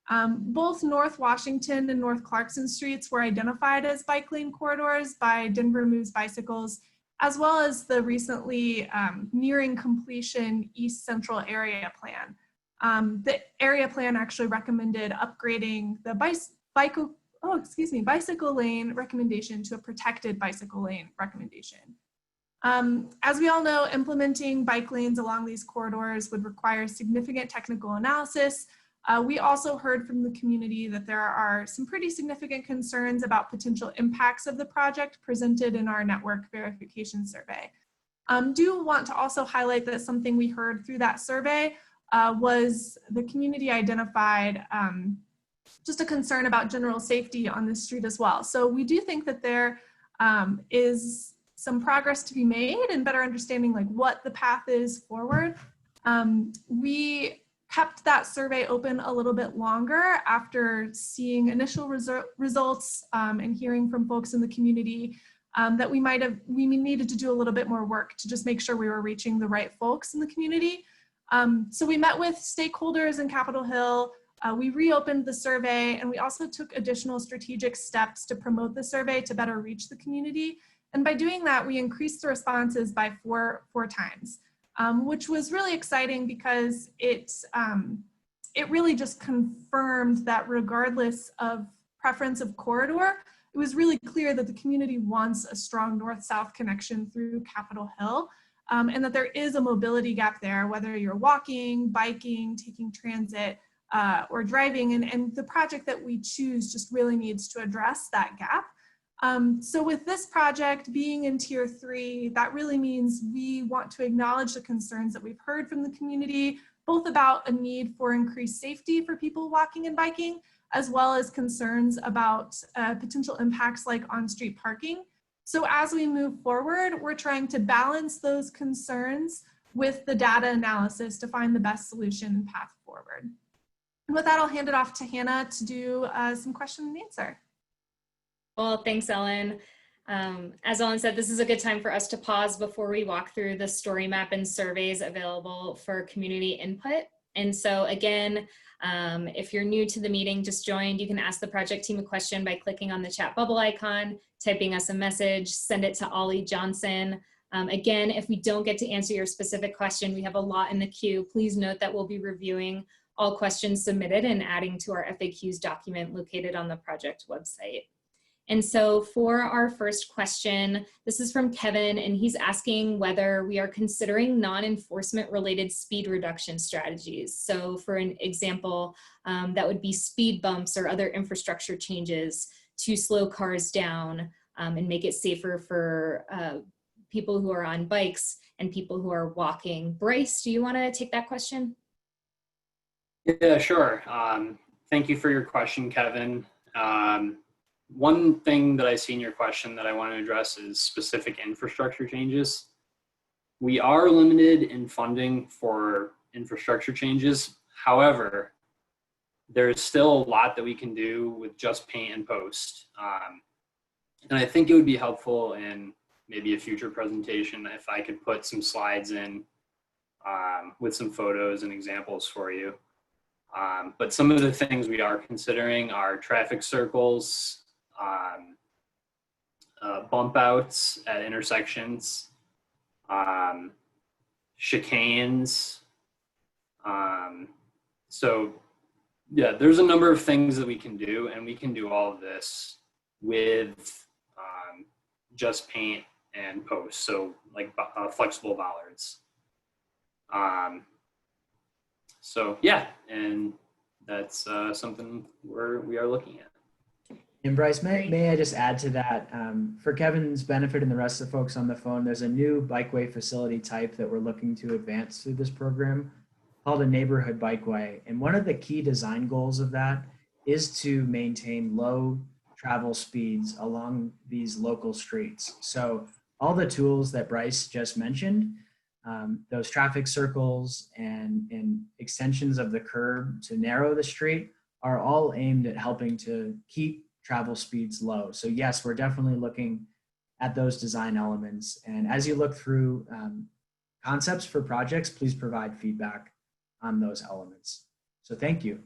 Both North Washington and North Clarkson streets were identified as bike lane corridors by Denver Moves Bicycles, as well as the recently nearing completion East Central Area Plan. The area plan actually recommended upgrading the bicycle lane recommendation to a protected bicycle lane recommendation. As we all know, implementing bike lanes along these corridors would require significant technical analysis. We also heard from the community that there are some pretty significant concerns about potential impacts of the project presented in our network verification survey. Do want to also highlight that something we heard through that survey was the community identified just a concern about general safety on this street as well. So we do think that there is some progress to be made and better understanding like what the path is forward. We kept that survey open a little bit longer after seeing initial results and hearing from folks in the community that we needed to do a little bit more work to just make sure we were reaching the right folks in the community. So we met with stakeholders in Capitol Hill. We reopened the survey, and we also took additional strategic steps to promote the survey to better reach the community. And by doing that, we increased the responses by four times, which was really exciting because it really just confirmed that regardless of preference of corridor, it was really clear that the community wants a strong north-south connection through Capitol Hill, and that there is a mobility gap there, whether you're walking, biking, taking transit, or driving, and the project that we choose just really needs to address that gap. So with this project being in Tier 3, that really means we want to acknowledge the concerns that we've heard from the community, both about a need for increased safety for people walking and biking, as well as concerns about potential impacts like on-street parking. So as we move forward, we're trying to balance those concerns with the data analysis to find the best solution and path forward. And with that, I'll hand it off to Hannah to do some question and answer. Well, thanks, Ellen. As Ellen said, this is a good time for us to pause before we walk through the story map and surveys available for community input. And so again, if you're new to the meeting, just joined, you can ask the project team a question by clicking on the chat bubble icon, typing us a message, send it to Ollie Johnson. Again, if we don't get to answer your specific question, we have a lot in the queue. Please note that we'll be reviewing all questions submitted and adding to our FAQs document located on the project website. And so for our first question, this is from Kevin, and he's asking whether we are considering non-enforcement related speed reduction strategies. So for an example, that would be speed bumps or other infrastructure changes to slow cars down and make it safer for people who are on bikes and people who are walking. Bryce, do you want to take that question? Yeah, sure. Thank you for your question, Kevin. One thing that I see in your question that I want to address is specific infrastructure changes. We are limited in funding for infrastructure changes. However, there's still a lot that we can do with just paint and post. And I think it would be helpful in maybe a future presentation if I could put some slides in with some photos and examples for you. But some of the things we are considering are traffic circles, bump outs at intersections, chicanes. So yeah, there's a number of things that we can do, and we can do all of this with just paint and posts, so like flexible bollards. So yeah, and that's something we are looking at. And Bryce, may I just add to that, for Kevin's benefit and the rest of the folks on the phone, there's a new bikeway facility type that we're looking to advance through this program called a neighborhood bikeway. And one of the key design goals of that is to maintain low travel speeds along these local streets. So all the tools that Bryce just mentioned, those traffic circles and extensions of the curb to narrow the street are all aimed at helping to keep travel speeds low. So yes, we're definitely looking at those design elements. And as you look through concepts for projects, please provide feedback on those elements. So thank you.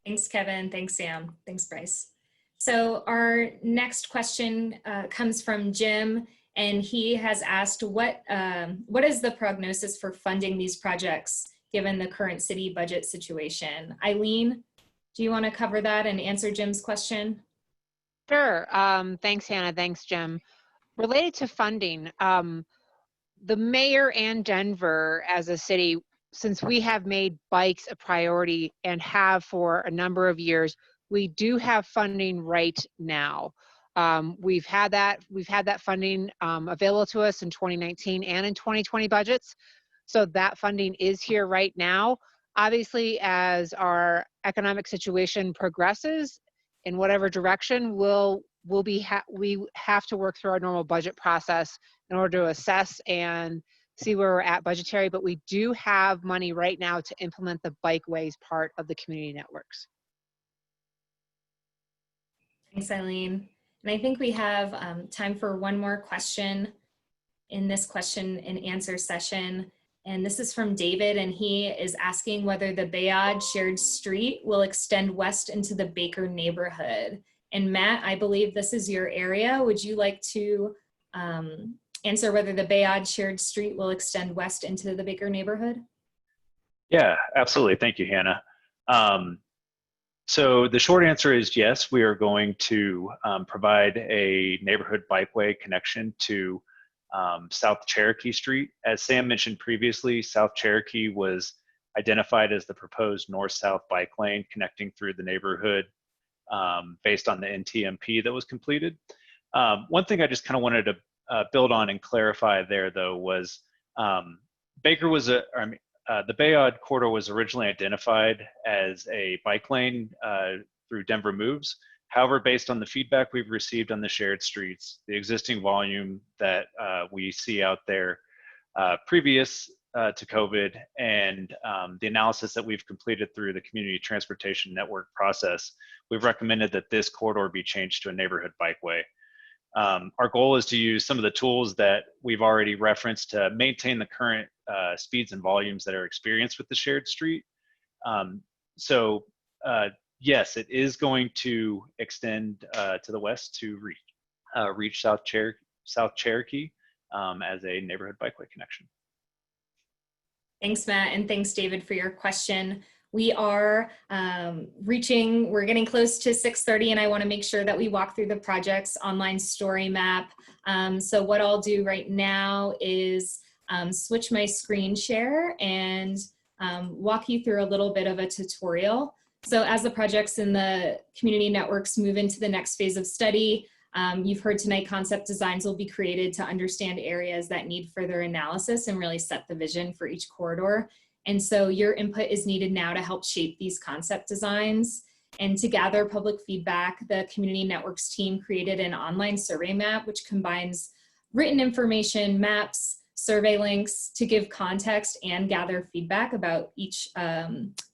Thanks, Kevin. Thanks, Sam. Thanks, Bryce. So our next question comes from Jim, and he has asked, what is the prognosis for funding these projects given the current city budget situation? Eileen, do you want to cover that and answer Jim's question? Sure. Thanks, Hannah. Thanks, Jim. Related to funding, the mayor and Denver as a city, since we have made bikes a priority and have for a number of years, we do have funding right now. We've had that funding available to us in 2019 and in 2020 budgets. So that funding is here right now. Obviously, as our economic situation progresses in whatever direction, we have to work through our normal budget process in order to assess and see where we're at budgetary, but we do have money right now to implement the bikeways part of the community networks. Thanks, Eileen. And I think we have time for one more question in this question and answer session. And this is from David, and he is asking whether the Bayard shared street will extend west into the Baker neighborhood. And Matt, I believe this is your area. Would you like to answer whether the Bayard shared street will extend west into the Baker neighborhood? Yeah, absolutely. Thank you, Hannah. So the short answer is yes, we are going to provide a neighborhood bikeway connection to South Cherokee Street. As Sam mentioned previously, South Cherokee was identified as the proposed north-south bike lane connecting through the neighborhood based on the NTMP that was completed. One thing I just kind of wanted to build on and clarify there, though, was the Bayard corridor was originally identified as a bike lane through Denver Moves. However, based on the feedback we've received on the shared streets, the existing volume that we see out there previous to COVID, and the analysis that we've completed through the community transportation network process, we've recommended that this corridor be changed to a neighborhood bikeway. Our goal is to use some of the tools that we've already referenced to maintain the current speeds and volumes that are experienced with the shared street. Yes, it is going to extend to the west to reach South Cherokee as a neighborhood bikeway connection. Thanks, Matt, and thanks, David, for your question. We are we're getting close to 6:30, and I want to make sure that we walk through the project's online story map. So what I'll do right now is switch my screen share and walk you through a little bit of a tutorial. So as the projects in the community networks move into the next phase of study, you've heard tonight concept designs will be created to understand areas that need further analysis and really set the vision for each corridor. And so your input is needed now to help shape these concept designs. And to gather public feedback, the community networks team created an online survey map, which combines written information, maps, survey links to give context and gather feedback about each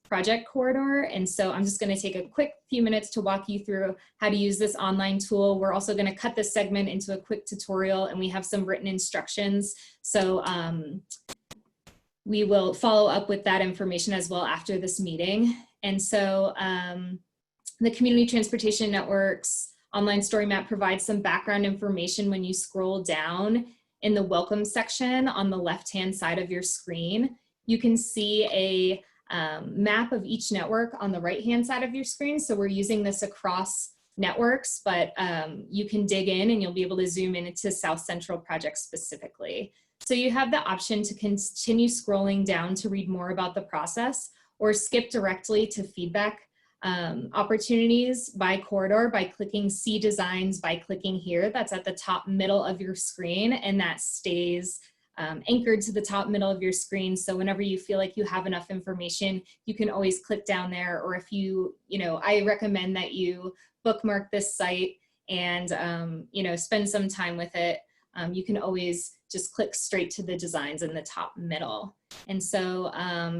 project corridor. And so I'm just going to take a quick few minutes to walk you through how to use this online tool. We're also going to cut this segment into a quick tutorial, and we have some written instructions. So we will follow up with that information as well after this meeting. And so the Community Transportation Network's online story map provides some background information when you scroll down in the welcome section on the left-hand side of your screen. You can see a map of each network on the right-hand side of your screen. So we're using this across networks, but you can dig in and you'll be able to zoom in into South Central projects specifically. So you have the option to continue scrolling down to read more about the process, or skip directly to feedback opportunities by corridor by clicking See Designs by clicking here. That's at the top middle of your screen, and that stays anchored to the top middle of your screen. So whenever you feel like you have enough information, you can always click down there. Or if you I recommend that you bookmark this site and spend some time with it. You can always just click straight to the designs in the top middle. And so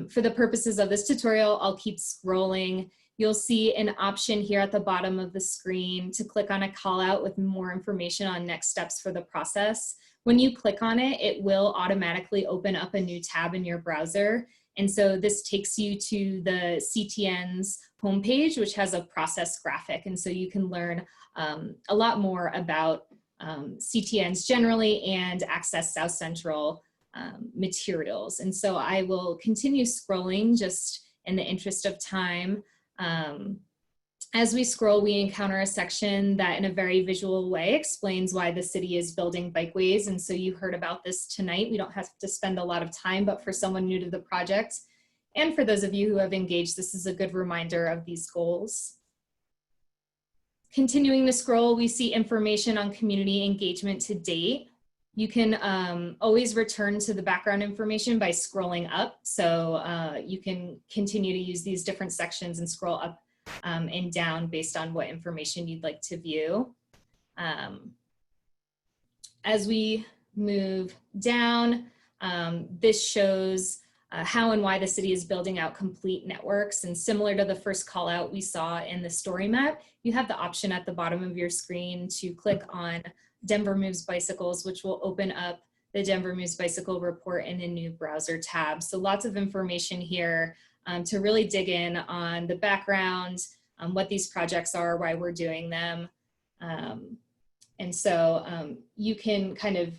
for the purposes of this tutorial, I'll keep scrolling. You'll see an option here at the bottom of the screen to click on a call out with more information on next steps for the process. When you click on it, it will automatically open up a new tab in your browser. And so this takes you to the CTN's homepage, which has a process graphic. And so you can learn a lot more about CTNs generally and access South Central materials. And so I will continue scrolling just in the interest of time. As we scroll, we encounter a section that in a very visual way explains why the city is building bikeways. And so you heard about this tonight. We don't have to spend a lot of time, but for someone new to the project, and for those of you who have engaged, this is a good reminder of these goals. Continuing to scroll, we see information on community engagement to date. You can always return to the background information by scrolling up. So you can continue to use these different sections and scroll up and down based on what information you'd like to view. As we move down, this shows how and why the city is building out complete networks. And similar to the first call out we saw in the story map, you have the option at the bottom of your screen to click on Denver Moves Bicycles, which will open up the Denver Moves Bicycle report in a new browser tab. So lots of information here to really dig in on the background, what these projects are, why we're doing them. And so you can kind of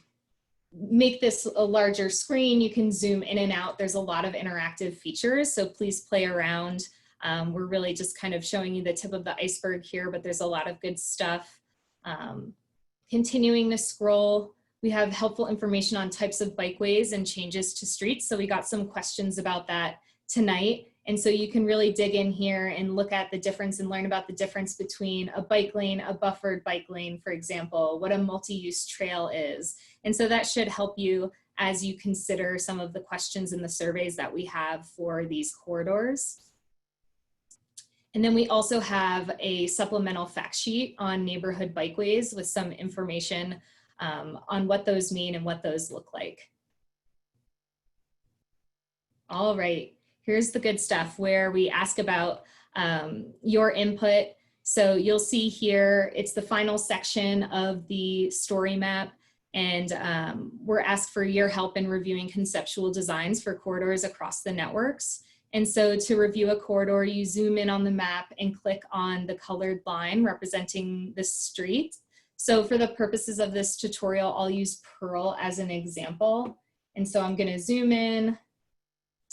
make this a larger screen. You can zoom in and out. There's a lot of interactive features, so please play around. We're really just kind of showing you the tip of the iceberg here, but there's a lot of good stuff. Continuing to scroll, we have helpful information on types of bikeways and changes to streets. So we got some questions about that tonight. And so you can really dig in here and look at the difference and learn about the difference between a bike lane, a buffered bike lane, for example, what a multi-use trail is. And so that should help you as you consider some of the questions in the surveys that we have for these corridors. And then we also have a supplemental fact sheet on neighborhood bikeways with some information on what those mean and what those look like. All right. Here's the good stuff where we ask about your input. So you'll see here, it's the final section of the story map, and we're asked for your help in reviewing conceptual designs for corridors across the networks. And so to review a corridor, you zoom in on the map and click on the colored line representing the street. So for the purposes of this tutorial, I'll use Pearl as an example. And so I'm gonna zoom in,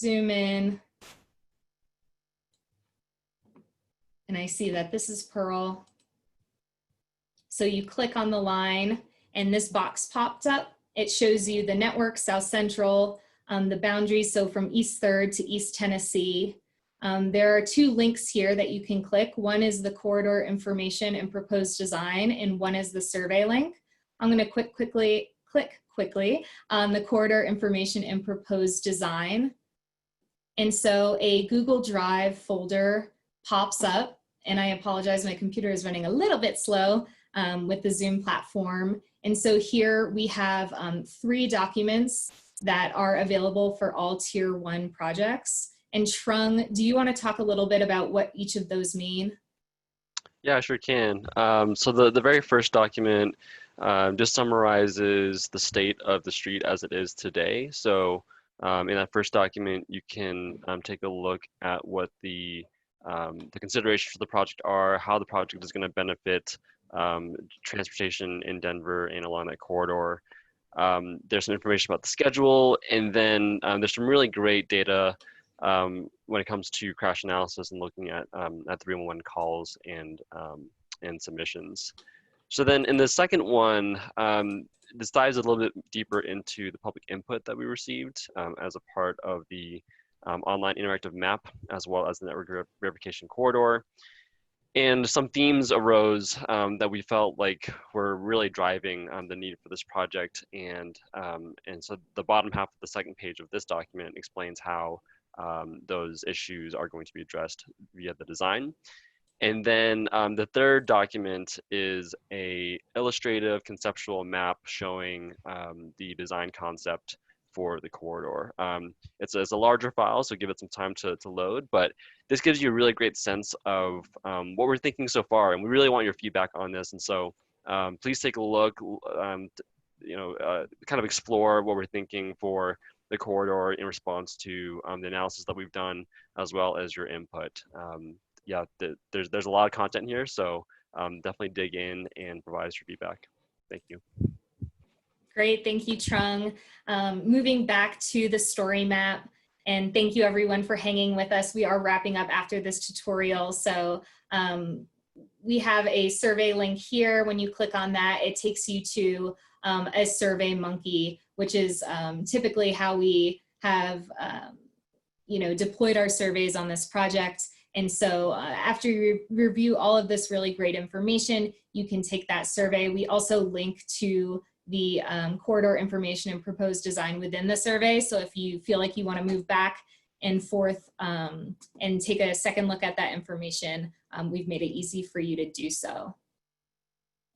and I see that this is Pearl. So you click on the line and this box popped up. It shows you the network, South Central, the boundaries, so from East 3rd to East Tennessee. There are two links here that you can click. One is the corridor information and proposed design, and one is the survey link. I'm gonna click quickly on the corridor information and proposed design. And so a Google Drive folder pops up, and I apologize, my computer is running a little bit slow with the Zoom platform. And so here we have 3 documents that are available for all Tier 1 projects. And Trung, do you want to talk a little bit about what each of those mean? Yeah, I sure can. So the very first document just summarizes the state of the street as it is today. So in that first document, you can take a look at what the considerations for the project are, how the project is going to benefit transportation in Denver and along that corridor. There's some information about the schedule, and then there's some really great data when it comes to crash analysis and looking at 311 calls and and submissions. So then in the second one, this dives a little bit deeper into the public input that we received as a part of the online interactive map, as well as the network verification corridor. And some themes arose that we felt like were really driving the need for this project. And so the bottom half of the second page of this document explains how those issues are going to be addressed via the design. And then the third document is a illustrative conceptual map showing the design concept for the corridor. It's a larger file, so give it some time to load, but this gives you a really great sense of what we're thinking so far, and we really want your feedback on this. And so please take a look, kind of explore what we're thinking for the corridor in response to the analysis that we've done, as well as your input. Yeah, there's a lot of content here, so definitely dig in and provide us your feedback. Thank you. Great, thank you, Trung. Moving back to the story map, and thank you everyone for hanging with us. We are wrapping up after this tutorial, so we have a survey link here. When you click on that, it takes you to a Survey Monkey, which is typically how we have deployed our surveys on this project. And so after you review all of this really great information, you can take that survey. We also link to the corridor information and proposed design within the survey. So if you feel like you want to move back and forth and take a second look at that information, we've made it easy for you to do so.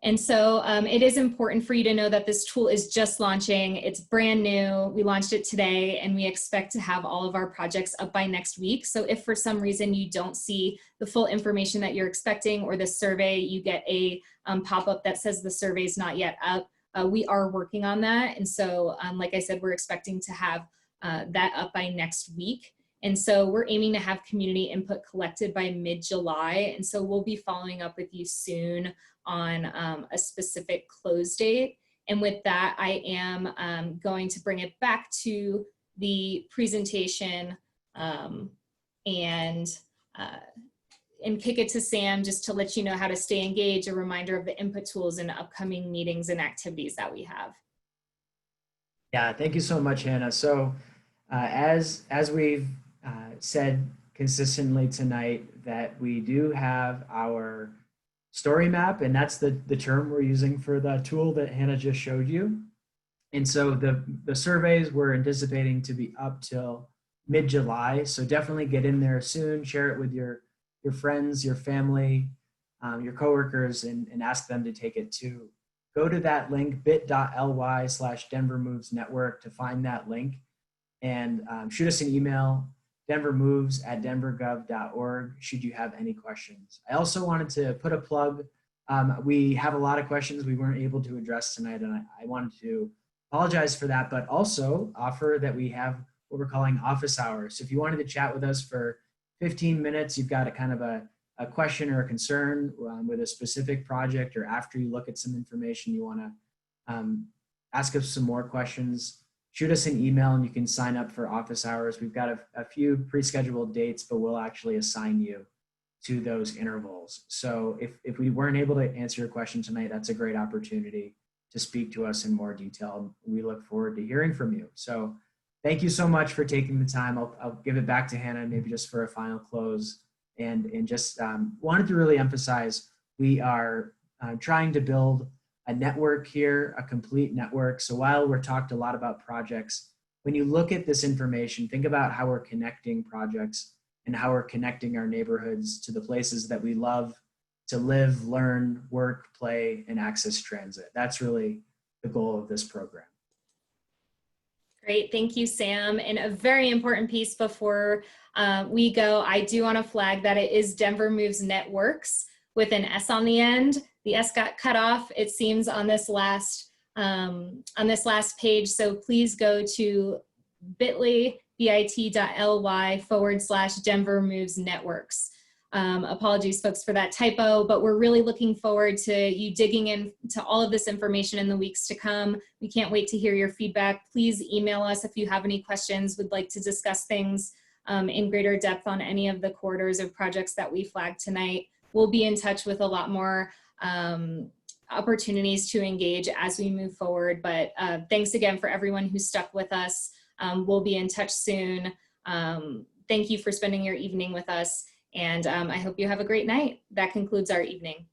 And so it is important for you to know that this tool is just launching. It's brand new. We launched it today, and we expect to have all of our projects up by next week. So if for some reason you don't see the full information that you're expecting, or the survey, you get a pop-up that says the survey is not yet up, we are working on that. And so, like I said, we're expecting to have that up by next week. And so we're aiming to have community input collected by mid-July. And so we'll be following up with you soon on a specific close date. And with that, I am going to bring it back to the presentation and kick it to Sam just to let you know how to stay engaged, a reminder of the input tools and upcoming meetings and activities that we have. Yeah, thank you so much, Hannah. So as we've said consistently tonight, that we do have our story map, and that's the term we're using for the tool that Hannah just showed you. And so the surveys we're anticipating to be up till mid-July. So definitely get in there soon, share it with your friends, your family, your coworkers, and ask them to take it too. Go to that link, bit.ly/Denver Moves Network, to find that link, and shoot us an email, denvermoves@denvergov.org, should you have any questions. I also wanted to put a plug. We have a lot of questions we weren't able to address tonight, and I wanted to apologize for that, but also offer that we have what we're calling office hours. So if you wanted to chat with us for 15 minutes, you've got a kind of a question or a concern with a specific project, or after you look at some information, you want to ask us some more questions, shoot us an email and you can sign up for office hours. We've got a few pre-scheduled dates, but we'll actually assign you to those intervals. So if we weren't able to answer your question tonight, that's a great opportunity to speak to us in more detail. We look forward to hearing from you. So thank you so much for taking the time. I'll give it back to Hannah, maybe just for a final close. And just wanted to really emphasize, we are trying to build a network here, a complete network. So while we're talked a lot about projects, when you look at this information, think about how we're connecting projects and how we're connecting our neighborhoods to the places that we love to live, learn, work, play, and access transit. That's really the goal of this program. Great, thank you, Sam. And a very important piece before we go, I do want to flag that it is Denver Moves Networks with an S on the end. The S got cut off, it seems, on this last page. So please go to bit.ly/Denver Moves Networks. Apologies, folks, for that typo, but we're really looking forward to you digging into all of this information in the weeks to come. We can't wait to hear your feedback. Please email us if you have any questions, would like to discuss things in greater depth on any of the corridors or projects that we flagged tonight. we'll be in touch with a lot more opportunities to engage as we move forward. But thanks again for everyone who stuck with us. We'll be in touch soon. Thank you for spending your evening with us, and I hope you have a great night. That concludes our evening.